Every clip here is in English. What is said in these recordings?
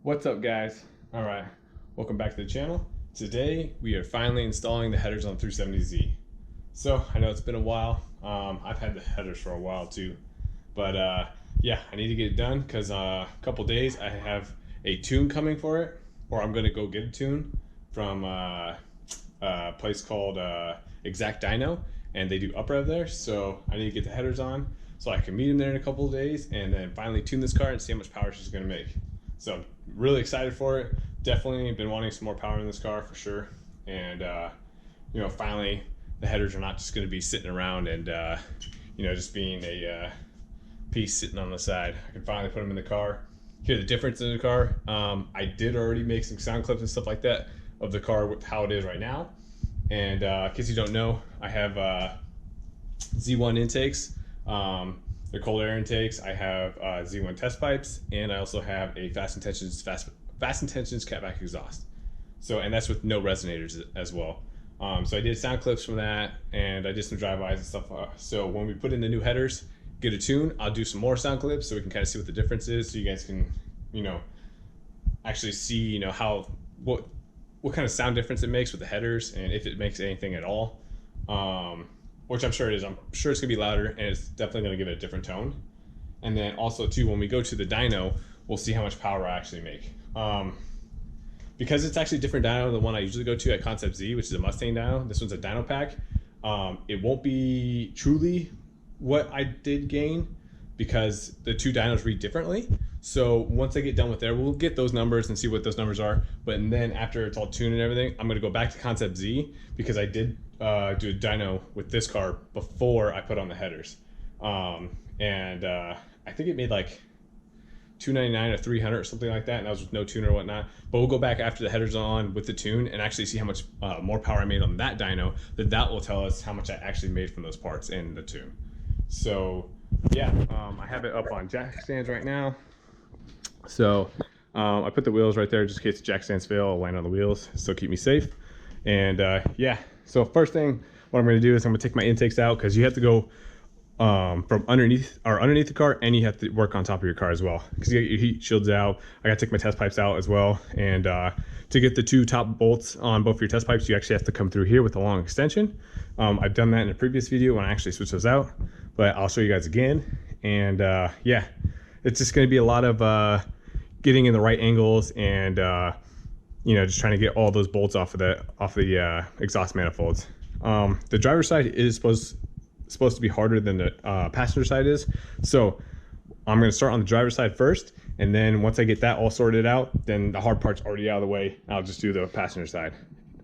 What's up, guys? All right, welcome back to the channel. Today we are finally installing the headers on 370Z. So I know it's been a while. I've had the headers for a while too, but yeah, I need to get it done because a couple days I have a tune coming for it, or I'm gonna go get a tune from a place called Exact Dyno, and they do uprev there. So I need to get the headers on so I can meet them there in a couple of days, and then finally tune this car and see how much power she's gonna make. So I'm really excited for it. Definitely been wanting some more power in this car for sure. And finally the headers are not just going to be sitting around and just being a piece sitting on the side. I can finally put them in the car, hear the difference in the car. I did already make some sound clips and stuff like that of the car with how it is right now. And in case you don't know, I have Z1 intakes. They're cold air intakes. I have Z1 test pipes, and I also have a fast intentions catback exhaust. So, and that's with no resonators as well. So I did sound clips from that, and I did some drive-bys and stuff. So when we put in the new headers, get a tune, I'll do some more sound clips so we can kind of see what the difference is, so you guys can, actually see, what kind of sound difference it makes with the headers, and if it makes anything at all. Which I'm sure it is. I'm sure it's gonna be louder, and it's definitely gonna give it a different tone. And then also too, when we go to the dyno, we'll see how much power I actually make. Because it's actually a different dyno than the one I usually go to at Concept Z, which is a Mustang dyno. This one's a dyno pack. It won't be truly what I did gain because the two dynos read differently. So once I get done with there, we'll get those numbers and see what those numbers are. But then after it's all tuned and everything, I'm gonna go back to Concept Z because I did do a dyno with this car before I put on the headers. I think it made like $299 or $300 or something like that, and that was with no tune or whatnot. But we'll go back after the headers on with the tune and actually see how much more power I made on that dyno. That will tell us how much I actually made from those parts in the tune. So yeah, I have it up on jack stands right now. So I put the wheels right there just in case the jack stands fail. I'll land on the wheels, still keep me safe. And yeah, so first thing, what I'm going to do is I'm going to take my intakes out because you have to go from underneath the car, and you have to work on top of your car as well because you get your heat shields out. I got to take my test pipes out as well, and to get the two top bolts on both of your test pipes, you actually have to come through here with a long extension. I've done that in a previous video when I actually switched those out, but I'll show you guys again. And yeah, it's just going to be a lot of getting in the right angles and just trying to get all those bolts off the exhaust manifolds. The driver's side is supposed to be harder than the passenger side is, so I'm going to start on the driver's side first, and then once I get that all sorted out, then the hard part's already out of the way. I'll just do the passenger side,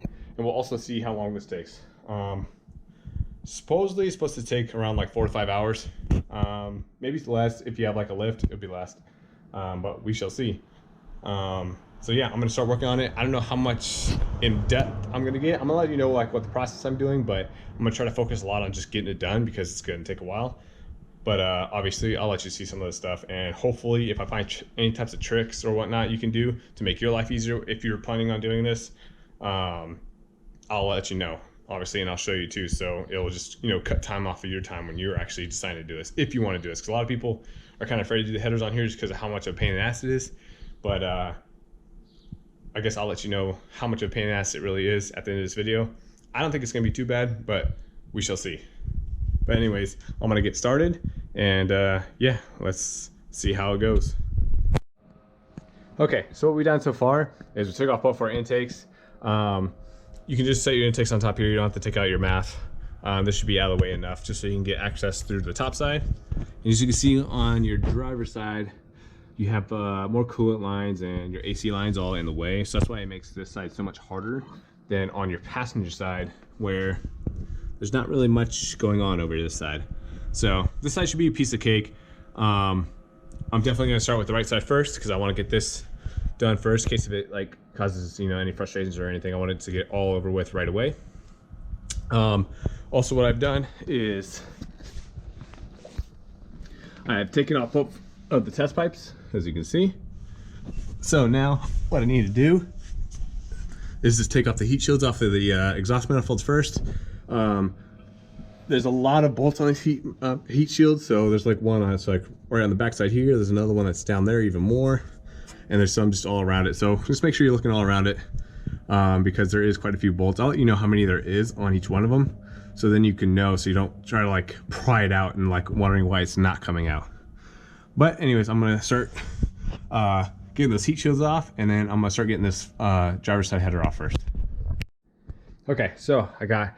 and we'll also see how long this takes. Supposedly it's supposed to take around like 4 to 5 hours, maybe less. If you have like a lift, it'll be less, but we shall see. So yeah, I'm gonna start working on it. I don't know how much in depth I'm gonna get. I'm gonna let you know like what the process I'm doing, but I'm gonna try to focus a lot on just getting it done because it's gonna take a while. But obviously I'll let you see some of this stuff, and hopefully if I find any types of tricks or whatnot you can do to make your life easier if you're planning on doing this, I'll let you know, obviously, and I'll show you too. So it'll just cut time off of your time when you're actually deciding to do this, if you want to do this, because a lot of people are kind of afraid to do the headers on here just because of how much of a pain in the ass it is. But I guess I'll let you know how much of a pain in the ass it really is at the end of this video. I don't think it's gonna be too bad, but we shall see. But anyways, I'm gonna get started, and yeah, let's see how it goes. Okay, so what we've done so far is we took off both our intakes. You can just set your intakes on top here. You don't have to take out your math. This should be out of the way enough just so you can get access through the top side. And as you can see on your driver's side, you have more coolant lines and your AC lines all in the way. So that's why it makes this side so much harder than on your passenger side, where there's not really much going on over this side. So this side should be a piece of cake. I'm definitely gonna start with the right side first because I wanna get this done first in case if it like causes any frustrations or anything. I wanted to get all over with right away. Also what I've done is I've taken off both of the test pipes, as you can see. So now what I need to do is just take off the heat shields off of the exhaust manifolds first. There's a lot of bolts on these heat shields. So there's like one that's like right on the back side here. There's another one that's down there even more. and there's some just all around it. So just make sure you're looking all around it, because there is quite a few bolts. I'll let you know how many there is on each one of them, so then you can know, so you don't try to like pry it out and like wondering why it's not coming out. But anyways, I'm gonna start getting those heat shields off, and then I'm gonna start getting this driver's side header off first. Okay, so I got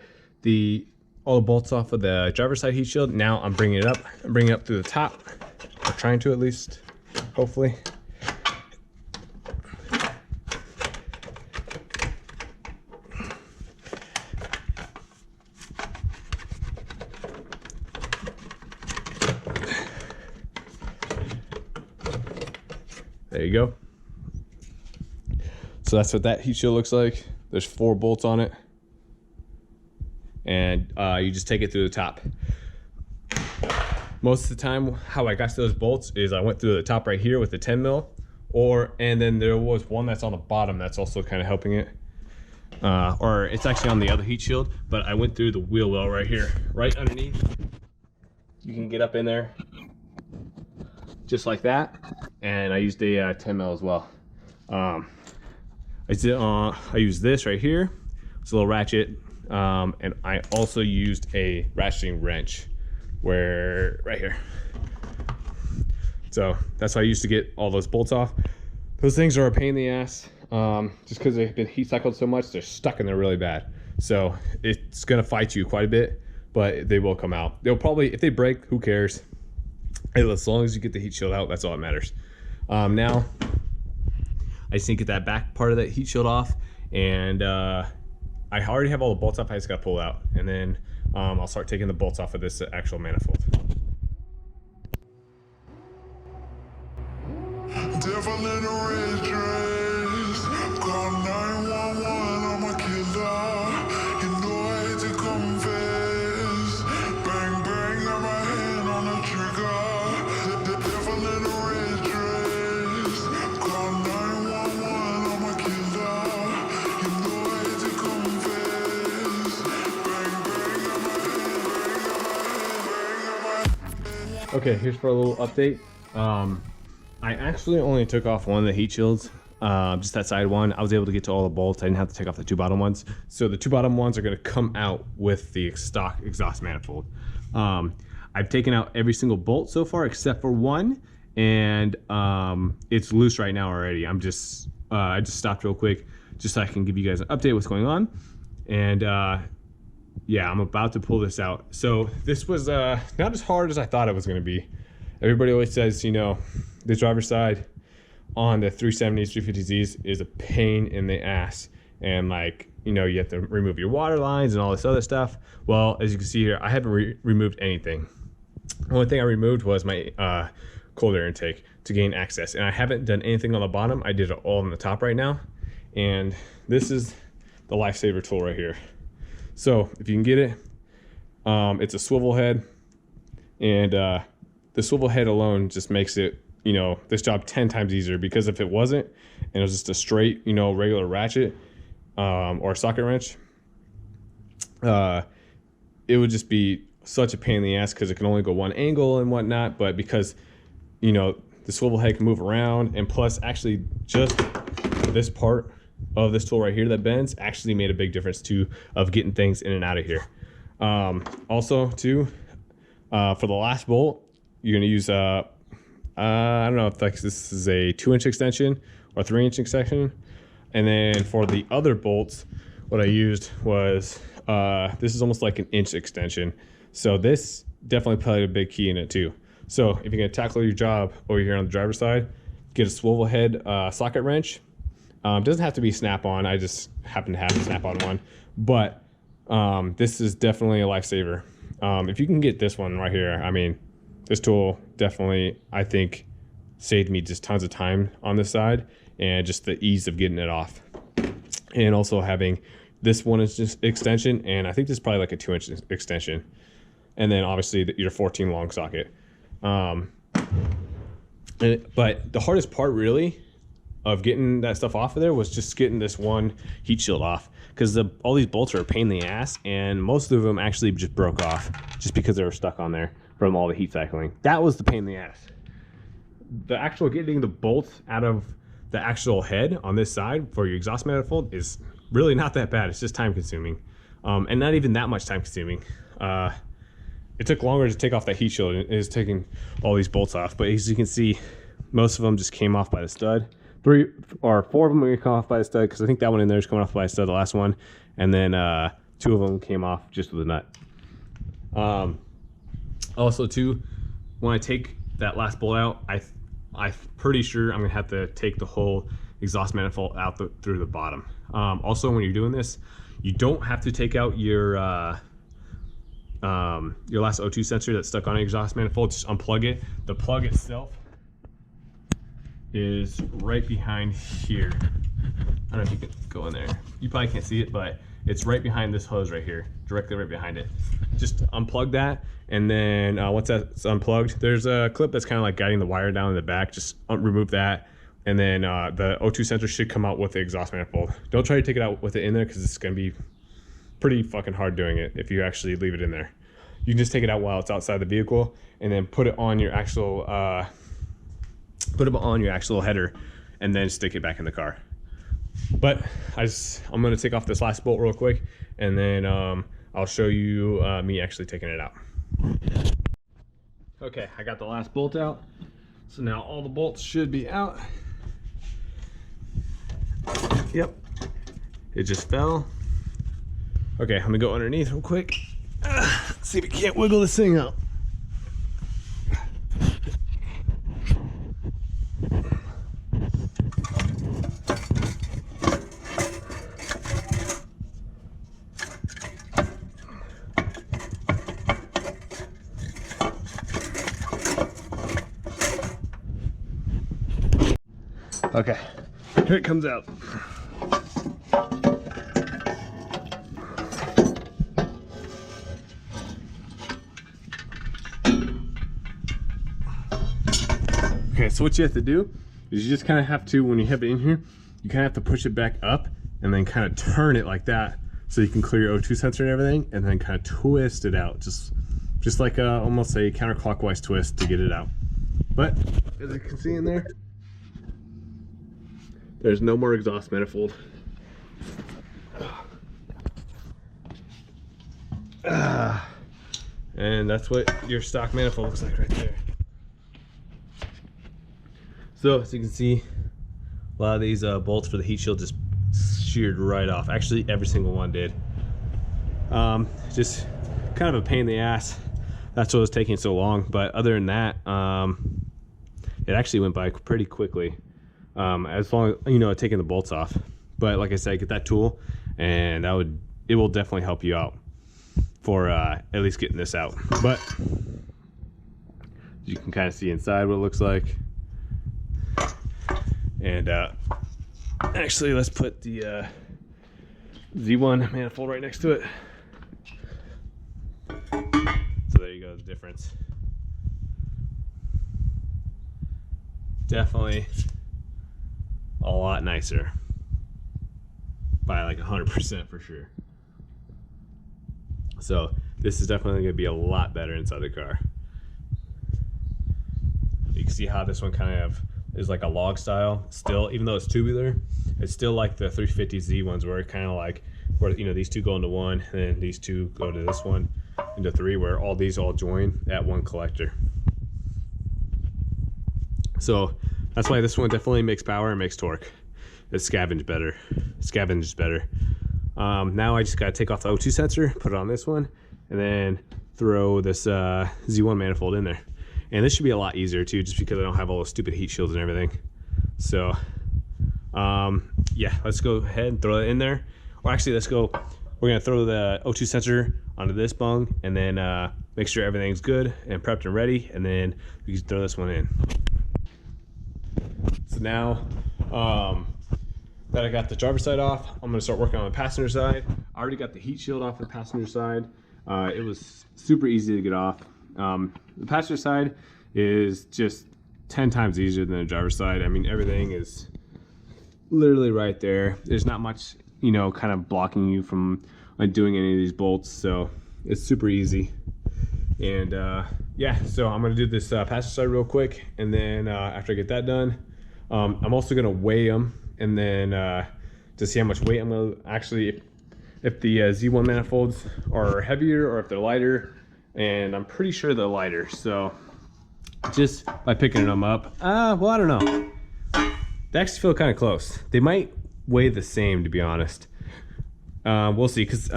all the bolts off of the driver's side heat shield. Now I'm bringing it up. I'm bringing it up through the top, or trying to at least, hopefully. There you go. So that's what that heat shield looks like. There's 4 bolts on it, and you just take it through the top. Most of the time, how I got to those bolts is I went through the top right here with the 10 mil, and then there was one that's on the bottom that's also kind of helping it, or it's actually on the other heat shield, but I went through the wheel well right here, right underneath. You can get up in there just like that, and I used a 10 mil as well. I used this right here. It's a little ratchet, and I also used a ratcheting wrench right here. So that's how I used to get all those bolts off. Those things are a pain in the ass, just because they've been heat cycled so much. They're stuck in there really bad, so it's gonna fight you quite a bit, but they will come out. They'll probably, if they break, who cares? As long as you get the heat shield out, that's all that matters. Now I just need to get that back part of that heat shield off, and I already have all the bolts off. I just got to pull out, and then I'll start taking the bolts off of this actual manifold. Devil in a red dress, call 911, I'm a killer. You know I hate to confess. Bang bang, got my hand on the trigger. The devil in a red dress, call 911, I'm a killer. You know I hate to confess. Bang bang, got my hand. Okay, here's for a little update. I actually only took off one of the heat shields, just that side one. I was able to get to all the bolts. I didn't have to take off the 2 bottom ones. So the 2 bottom ones are going to come out with the stock exhaust manifold. I've taken out every single bolt so far except for one, and it's loose right now already. I just stopped real quick just so I can give you guys an update what's going on. And yeah, I'm about to pull this out. So this was not as hard as I thought it was going to be. Everybody always says, you know, the driver's side on the 370s, 350Zs is a pain in the ass. And like, you know, you have to remove your water lines and all this other stuff. Well, as you can see here, I haven't removed anything. The only thing I removed was my cold air intake to gain access. And I haven't done anything on the bottom. I did it all on the top right now. And this is the lifesaver tool right here. So if you can get it, it's a swivel head, and the swivel head alone just makes it, you know, this job 10 times easier, because if it wasn't and it was just a straight, you know, regular ratchet or socket wrench, it would just be such a pain in the ass, because it can only go one angle and whatnot. But because, you know, the swivel head can move around, and plus actually just this part of this tool right here that bends actually made a big difference too, of getting things in and out of here. Also too, for the last bolt, you're going to use I don't know if this is a 2-inch extension or 3-inch extension. And then for the other bolts, what I used was this is almost like an inch extension. So this definitely played a big key in it too. So if you're going to tackle your job over here on the driver's side, get a swivel head socket wrench. Doesn't have to be snap-on. I just happen to have a snap-on one, but this is definitely a lifesaver. If you can get this one right here, I mean, this tool definitely, I think, saved me just tons of time on this side, and just the ease of getting it off. And also having this one is just extension, and I think this is probably like a 2-inch extension. And then obviously your 14 long socket. But the hardest part really of getting that stuff off of there was just getting this one heat shield off, because all these bolts are a pain in the ass, and most of them actually just broke off just because they were stuck on there from all the heat cycling. That was the pain in the ass. The actual getting the bolts out of the actual head on this side for your exhaust manifold is really not that bad. It's just time consuming, and not even that much time consuming. It took longer to take off that heat shield. It is taking all these bolts off, but as you can see, most of them just came off by the stud. 3 or 4 of them are gonna come off by the stud, because I think that one in there is coming off by the stud, the last one, and then 2 of them came off just with a nut. Also too, when I take that last bolt out, I'm pretty sure I'm gonna have to take the whole exhaust manifold out through the bottom. Also, when you're doing this, you don't have to take out your last O2 sensor that's stuck on an exhaust manifold. Just unplug it. The plug itself is right behind here. I don't know if you can go in there. You probably can't see it, but it's right behind this hose right here, directly right behind it. Just unplug that, and then once that's unplugged, there's a clip that's kind of like guiding the wire down in the back. Just remove that, and then the O2 sensor should come out with the exhaust manifold. Don't try to take it out with it in there, because it's going to be pretty fucking hard doing it if you actually leave it in there. You can just take it out while it's outside the vehicle, and then put it on your actual header, and then stick it back in the car. But I'm going to take off this last bolt real quick, and then I'll show you me actually taking it out. Okay, I got the last bolt out, so now all the bolts should be out. Yep, it just fell. Okay, I'm gonna go underneath real quick. Let's see if we can't wiggle this thing out. Okay, here it comes out. Okay, so what you have to do is you just kind of have to, when you have it in here, you kind of have to push it back up and then kind of turn it like that, so you can clear your O2 sensor and everything, and then kind of twist it out, just like almost a counterclockwise twist to get it out. But as you can see in there, there's no more exhaust manifold. And that's what your stock manifold looks like right there. So as you can see, a lot of these bolts for the heat shield just sheared right off. Actually, every single one did. Just kind of a pain in the ass. That's what was taking so long. But other than that, it actually went by pretty quickly. As long as, taking the bolts off. But like I said, get that tool, and it will definitely help you out for at least getting this out. But you can kind of see inside what it looks like. And actually, let's put the Z1 manifold right next to it. So there you go, the difference. Definitely a lot nicer, by like 100% for sure. So this is definitely going to be a lot better inside the car. You can see how this one kind of is like a log style still, even though it's tubular. It's still like the 350Z ones, where it kind of like where these two go into one, and then these two go to this one into three, where all these all join at one collector. So that's why this one definitely makes power and makes torque. It scavenges better. Now I just got to take off the O2 sensor, put it on this one, and then throw this Z1 manifold in there. And this should be a lot easier too, just because I don't have all those stupid heat shields and everything. So yeah, let's go ahead and throw it in there. Or actually, we're gonna throw the O2 sensor onto this bung, and then make sure everything's good and prepped and ready, and then we can throw this one in. So now that I got the driver's side off, I'm gonna start working on the passenger side. I already got the heat shield off the passenger side. It was super easy to get off. The passenger side is just 10 times easier than the driver's side. I mean, everything is literally right there. There's not much, kind of blocking you from like doing any of these bolts, so it's super easy. And yeah, so I'm gonna do this passenger side real quick, and then after I get that done, I'm also gonna weigh them, and then to see how much weight I'm gonna actually, if the Z1 manifolds are heavier or if they're lighter, and I'm pretty sure they're lighter. So just by picking them up, well, I don't know. They actually feel kind of close. They might weigh the same, to be honest. We'll see, because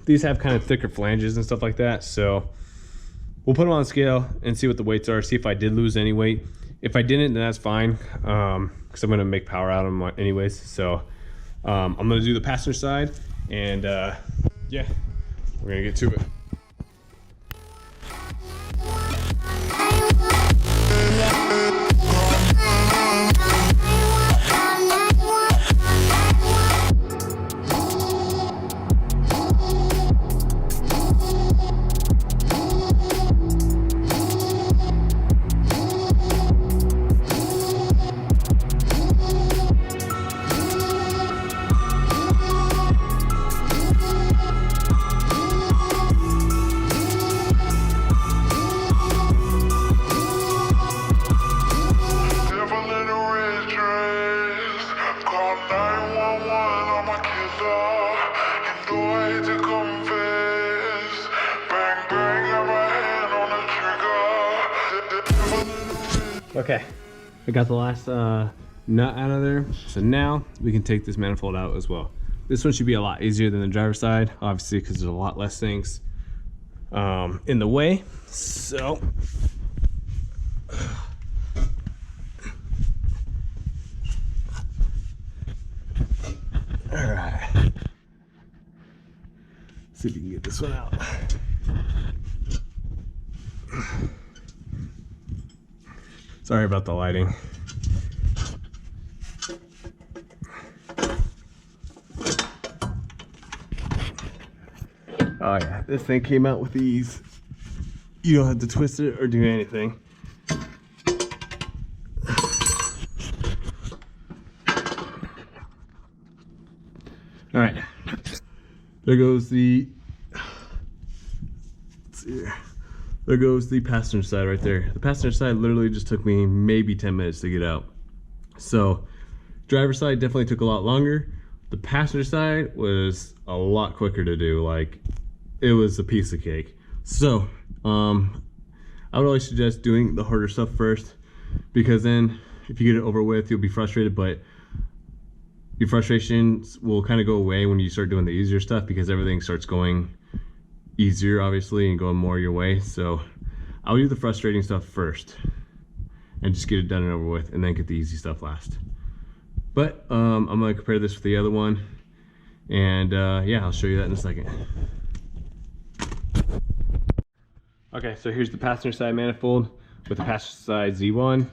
these have kind of thicker flanges and stuff like that. So we'll put them on the scale and see what the weights are, see if I did lose any weight. If I didn't, then that's fine, because I'm going to make power out of them anyways. So I'm going to do the passenger side, and yeah, we're going to get to it. Devil in a red dress. Call 911, I'm a killer. You know I hate to confess. Bang, bang, got my hand on the trigger. Devil in a red. Okay, I got the last nut out of there. So now we can take this manifold out as well. This one should be a lot easier than the driver's side, obviously, because there's a lot less things in the way. So all right, see if we can get this one out. Sorry about the lighting. Oh yeah, this thing came out with ease. You don't have to twist it or do anything. All right, there goes the, let's see here. There goes the passenger side right there. The passenger side literally just took me maybe 10 minutes to get out. So driver's side definitely took a lot longer. The passenger side was a lot quicker to do. Like, it was a piece of cake. So I would always suggest doing the harder stuff first, because then if you get it over with, you'll be frustrated, but your frustrations will kind of go away when you start doing the easier stuff, because everything starts going easier, obviously, and going more your way. So I'll do the frustrating stuff first and just get it done and over with, and then get the easy stuff last. But I'm gonna compare this with the other one, and yeah, I'll show you that in a second. Okay, so here's the passenger side manifold with the passenger side Z1.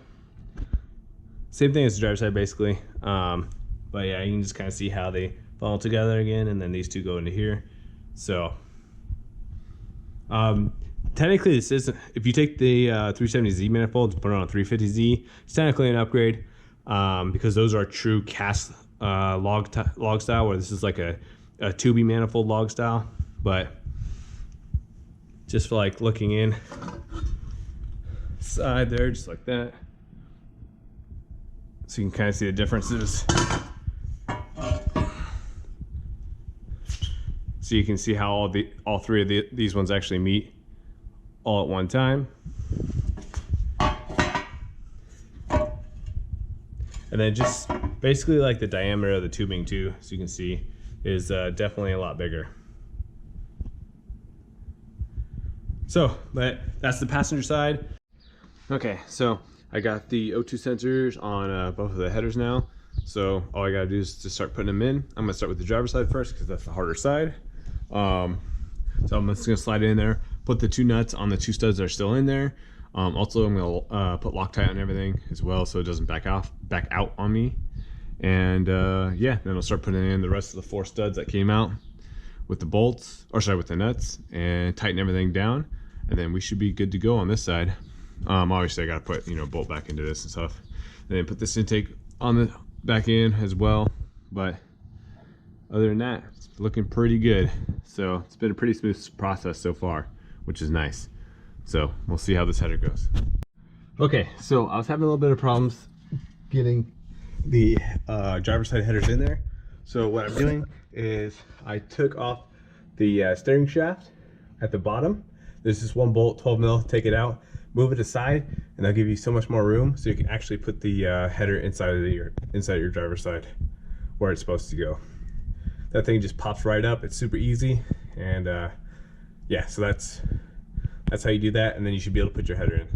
Same thing as the driver's side, basically. But yeah, you can just kind of see how they fall together again, and then these two go into here. So technically this isn't, if you take the 370Z manifold and put it on a 350Z, it's technically an upgrade, because those are true cast log style, where this is like a tubey manifold log style. But just for like looking in side there, just like that, so you can kind of see the differences. So you can see how all three of these ones actually meet all at one time. And then just basically like the diameter of the tubing too, so you can see, is definitely a lot bigger. So, but that's the passenger side. Okay, so I got the O2 sensors on both of the headers now. So all I gotta do is just start putting them in. I'm gonna start with the driver's side first, because that's the harder side. So I'm just gonna slide it in there, put the two nuts on the two studs that are still in there. Also, I'm gonna put Loctite on everything as well, so it doesn't back out on me. And yeah, then I'll start putting in the rest of the 4 studs that came out with the bolts, or sorry, with the nuts, and tighten everything down. And then we should be good to go on this side. Obviously I gotta put, you know, bolt back into this and stuff, and then put this intake on the back in as well. But other than that, it's looking pretty good. So it's been a pretty smooth process so far, which is nice. So we'll see how this header goes. Okay, so I was having a little bit of problems getting the driver's side headers in there. So what I'm doing is I took off the steering shaft at the bottom. There's this one bolt, 12 mil, take it out, move it aside, and that'll give you so much more room so you can actually put the header inside of your driver's side where it's supposed to go. That thing just pops right up. It's super easy, and yeah, so that's how you do that, and then you should be able to put your header in.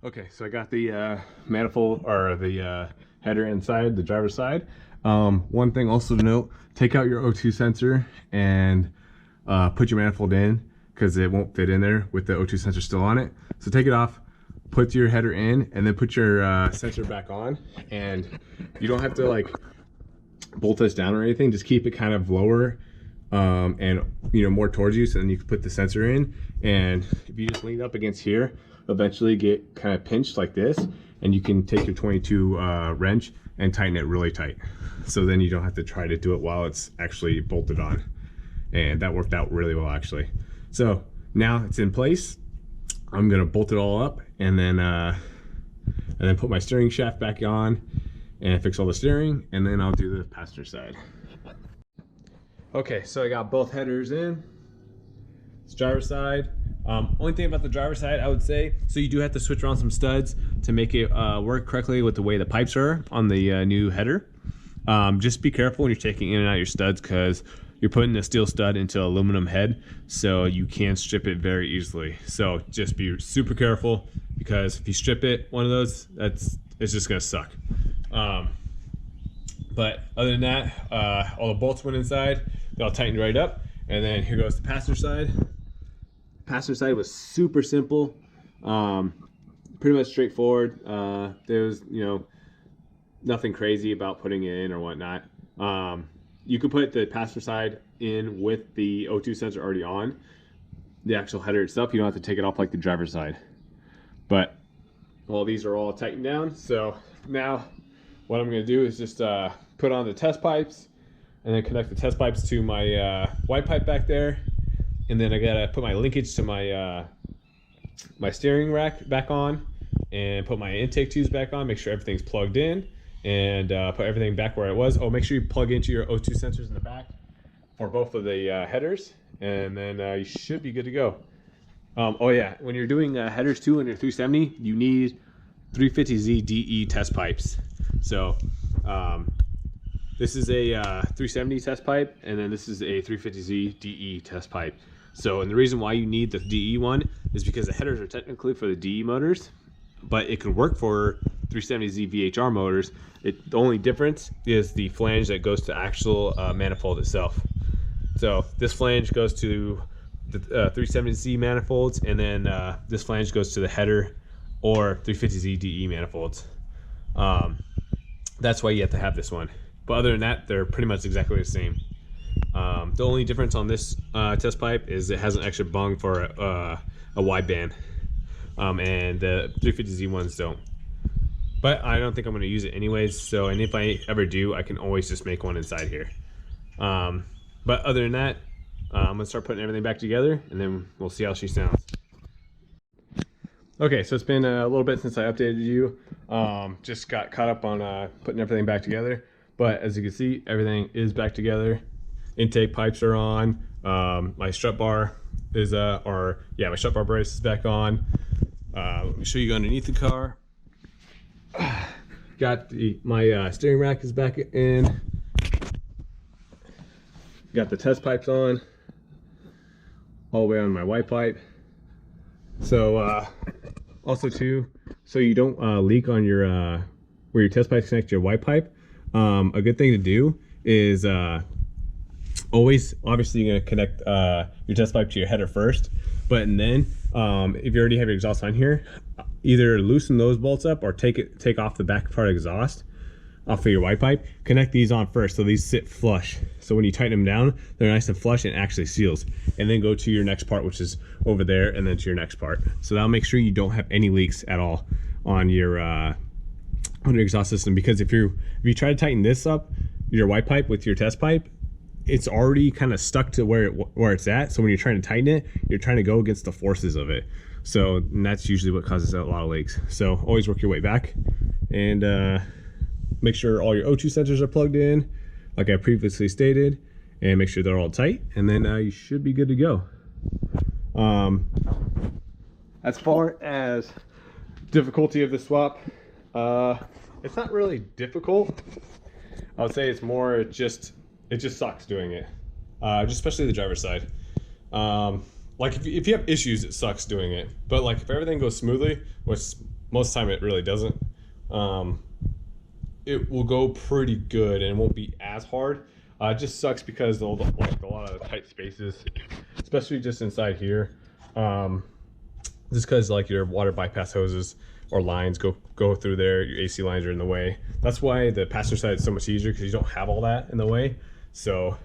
Okay, so I got the manifold, or the header inside the driver's side. One thing also to note, take out your O2 sensor and put your manifold in, because it won't fit in there with the O2 sensor still on it. So take it off, put your header in, and then put your sensor back on. And you don't have to like bolt this down or anything, just keep it kind of lower and more towards you, so then you can put the sensor in. And if you just lean up against here, eventually get kind of pinched like this, and you can take your 22 wrench and tighten it really tight, so then you don't have to try to do it while it's actually bolted on. And that worked out really well, actually. So now it's in place. I'm gonna bolt it all up, and then put my steering shaft back on and fix all the steering, and then I'll do the passenger side. Okay, so I got both headers in. It's driver's side. Only thing about the driver's side, I would say, so you do have to switch around some studs to make it work correctly with the way the pipes are on the new header. Just be careful when you're taking in and out your studs, because you're putting a steel stud into aluminum head, so you can strip it very easily. So just be super careful, because if you strip it, one of those, it's just gonna suck. But other than that, all the bolts went inside, they all tightened right up, and then here goes the passenger side. Passenger side was super simple, pretty much straightforward. There was nothing crazy about putting it in or whatnot. You could put the passenger side in with the O2 sensor already on the actual header itself. You don't have to take it off like the driver's side. But well, these are all tightened down. So now what I'm going to do is just put on the test pipes, and then connect the test pipes to my white pipe back there. And then I gotta put my linkage to my my steering rack back on, and put my intake tubes back on, make sure everything's plugged in, and put everything back where it was. Oh, make sure you plug into your O2 sensors in the back for both of the headers, and then you should be good to go. Oh yeah, when you're doing headers too on your 370, you need 350Z DE test pipes. So this is a 370 test pipe, and then this is a 350Z DE test pipe. So, and the reason why you need the DE one is because the headers are technically for the DE motors, but it can work for 370Z VHR motors. The only difference is the flange that goes to actual manifold itself. So this flange goes to the 370Z manifolds, and then this flange goes to the header or 350Z DE manifolds. That's why you have to have this one. But other than that, they're pretty much exactly the same. The only difference on this test pipe is it has an extra bung for a wideband, and the 350Z ones don't. But I don't think I'm going to use it anyways, so, and if I ever do, I can always just make one inside here. But other than that, I'm going to start putting everything back together, and then we'll see how she sounds. Okay, so it's been a little bit since I updated you. Just got caught up on putting everything back together. But as you can see, everything is back together. Intake pipes are on. My strut bar is my strut bar brace is back on. Let me show you underneath the car. Got my steering rack is back in. Got the test pipes on, all the way on my white pipe. So also too, so you don't leak on your where your test pipes connect to your white pipe. A good thing to do is always, obviously you're gonna connect your test pipe to your header first, but then if you already have your exhaust on here, either loosen those bolts up or take off the back part of exhaust off of your white pipe. Connect these on first, so these sit flush, so when you tighten them down, they're nice and flush and actually seals. And then go to your next part, which is over there, and then to your next part. So that'll make sure you don't have any leaks at all on your exhaust system, because if you try to tighten this up, your white pipe with your test pipe, it's already kind of stuck to where it's at. So when you're trying to tighten it, you're trying to go against the forces of it. and that's usually what causes a lot of leaks. So always work your way back, and make sure all your O2 sensors are plugged in, like I previously stated, and make sure they're all tight, and then you should be good to go. As far as difficulty of the swap, it's not really difficult. I would say it's more it just sucks doing it, just especially the driver's side. Like if you have issues, it sucks doing it. But like if everything goes smoothly, which most of the time it really doesn't, it will go pretty good and it won't be as hard. It just sucks because of like a lot of tight spaces, especially just inside here. Just because like your water bypass hoses or lines go through there, your AC lines are in the way. That's why the passenger side is so much easier, because you don't have all that in the way. So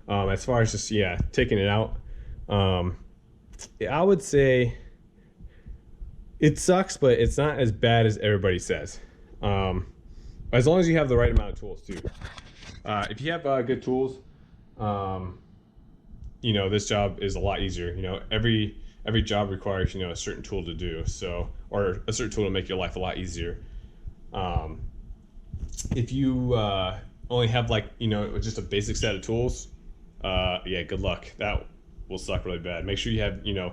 as far as just taking it out, I would say it sucks, but it's not as bad as everybody says. As long as you have the right amount of tools too. If you have good tools, you know, this job is a lot easier. You know, every job requires, you know, a certain tool to do, so, or a certain tool to make your life a lot easier. If you only have, like, you know, just a basic set of tools, yeah, good luck. That will suck really bad. Make sure you have, you know,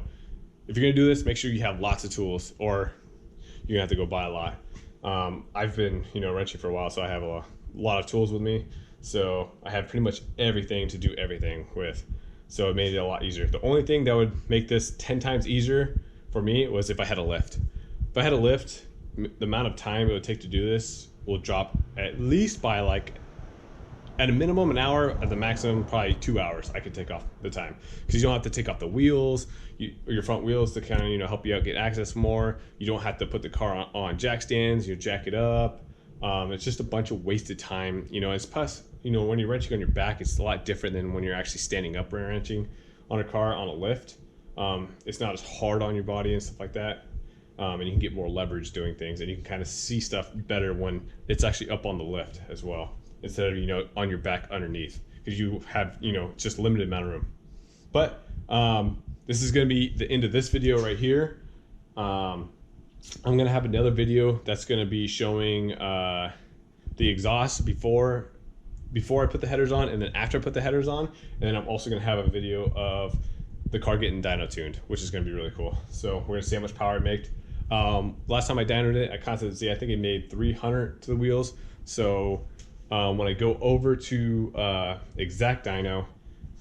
if you're gonna do this, make sure you have lots of tools, or you're gonna have to go buy a lot. I've been, you know, wrenching for a while, so I have a lot of tools with me, so I have pretty much everything to do everything with. So it made it a lot easier. The only thing that would make this 10 times easier for me was if I had a lift. If I had a lift, the amount of time it would take to do this will drop at least by, like, at a minimum an hour, at the maximum probably 2 hours. I could take off the time, because you don't have to take off the wheels, or your front wheels, to kind of, you know, help you out get access more. You don't have to put the car on jack stands. You jack it up. It's just a bunch of wasted time. You know, it's plus, you know, when you're wrenching on your back, it's a lot different than when you're actually standing up and wrenching on a car on a lift. It's not as hard on your body and stuff like that, and you can get more leverage doing things, and you can kind of see stuff better when it's actually up on the lift as well, instead of, you know, on your back underneath, because you have, you know, just limited amount of room. But this is going to be the end of this video right here. I'm going to have another video that's going to be showing the exhaust before I put the headers on, and then after I put the headers on. And then I'm also going to have a video of the car getting dyno tuned, which is going to be really cool. So we're going to see how much power it made. Last time I dynoed it at Concept Z, I think it made 300 to the wheels. So when I go over to Exact Dyno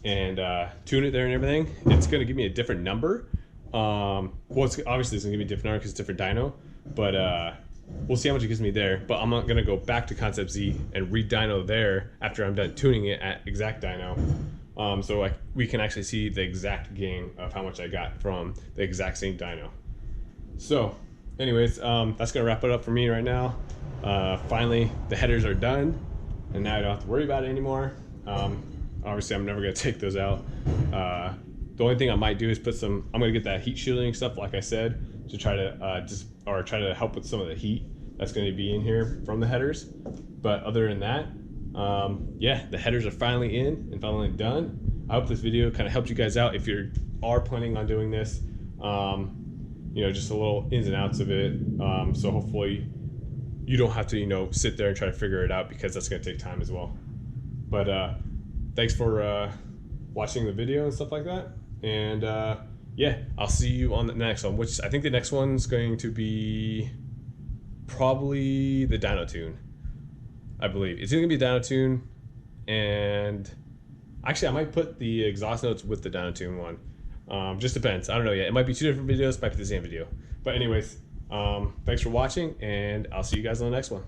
and tune it there and everything, it's going to give me a different number. Well, it's obviously it's going to give me a different number because it's different dyno, but we'll see how much it gives me there. But I'm not going to go back to Concept Z and re-dyno there after I'm done tuning it at Exact Dyno. So like we can actually see the exact gain of how much I got from the exact same dyno. So anyways, that's going to wrap it up for me right now. Finally, the headers are done, and now I don't have to worry about it anymore. Obviously, I'm never going to take those out. The only thing I might do is put some, I'm going to get that heat shielding stuff, like I said, to try to try to help with some of the heat that's going to be in here from the headers. But other than that, yeah, the headers are finally in and finally done. I hope this video kind of helped you guys out if you are planning on doing this. You know, just a little ins and outs of it. So hopefully you don't have to, you know, sit there and try to figure it out, because that's going to take time as well. But thanks for watching the video and stuff like that. And yeah, I'll see you on the next one, which I think the next one's going to be probably the dyno tune. I believe it's going to be a dyno tune, and actually I might put the exhaust notes with the dyno tune one. Just depends. I don't know yet. It might be two different videos, might be the same video. But anyways, thanks for watching, and I'll see you guys on the next one.